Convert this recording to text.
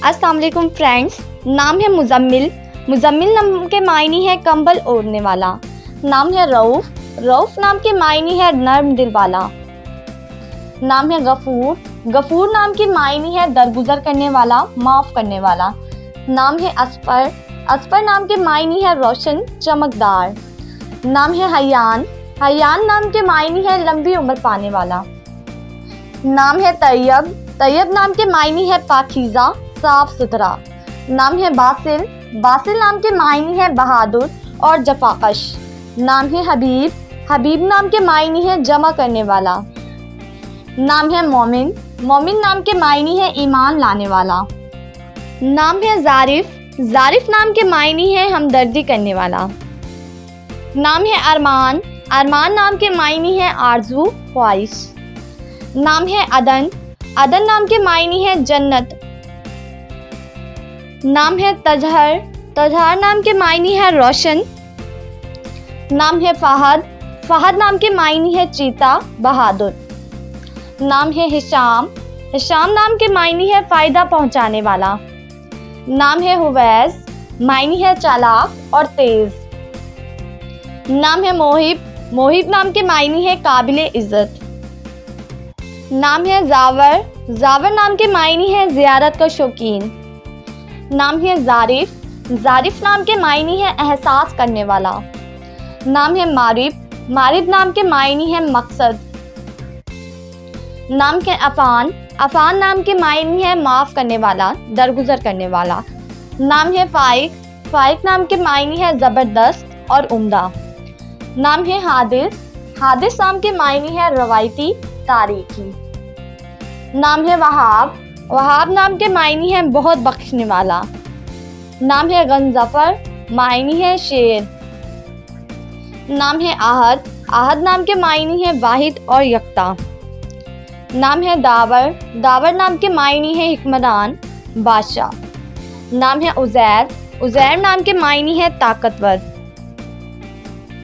अस्सलाम वालेकुम फ्रेंड्स। नाम है मुजम्मिल। मुजम्मिल नाम के मायने है कंबल ओढ़ने वाला। नाम है रऊफ़। रऊफ़ नाम के मायने है नर्म दिल वाला। नाम है गफूर। गफूर नाम के मायने है दरगुजर करने वाला, माफ़ करने वाला। नाम है असफर। असफर नाम के मायने है रोशन, चमकदार। नाम है हयान। हयान नाम के मायने है लंबी उम्र पाने वाला। नाम है तैयब। तैयब नाम के मायने है पाकीज़ा, साफ सुथरा। नाम है बासिल। बासिल नाम के मायने है बहादुर और जफाकश। नाम है हबीब। हबीब नाम के मायने है जमा करने वाला। नाम है मोमिन। मोमिन नाम के मायने है ईमान लाने वाला। नाम है ज़ारिफ। ज़ारिफ नाम के मायने है हमदर्दी करने वाला। नाम है अरमान। अरमान नाम के मायने है आरजू, ख्वाहिश। नाम है अदन। अदन नाम के मायने है जन्नत। नाम है तजहर। तजहर नाम के मायने है रोशन। नाम है फहद। फहद नाम के मायने है चीता, बहादुर। नाम है हिशाम। हिशाम नाम के मायने है फ़ायदा पहुंचाने वाला। नाम है हुवैस। मायने है चालाक और तेज़। नाम है मोहिब। मोहिब नाम के मायने है काबिले इज़्ज़त। नाम है ज़ावर। ज़ावर नाम के मायने है ज़ियारत का शौकीन। नाम है ज़ारिफ। ज़ारिफ नाम के मायने है एहसास करने वाला। नाम है मारिब। मारिब नाम के मायने है मकसद। नाम है अफ़ान। अफ़ान नाम के मायने है माफ़ करने वाला, दरगुजर करने वाला। नाम है फ़ाइक। फ़ाइक नाम के मायने है ज़बरदस्त और उम्दा। नाम है हादिस। हादिस नाम के मायने है रवायती, तारीखी। नाम है वहाब। वहाब नाम के मायने है बहुत बख्शने वाला। नाम है गंजफर। मायने है शेर। नाम है आहद। आहद नाम के मायने है वाहिद और यकता। नाम है दावर। दावर नाम के मायने है हिकमरान, बादशाह। नाम है उज़ैर। उज़ैर नाम के मायने है ताकतवर।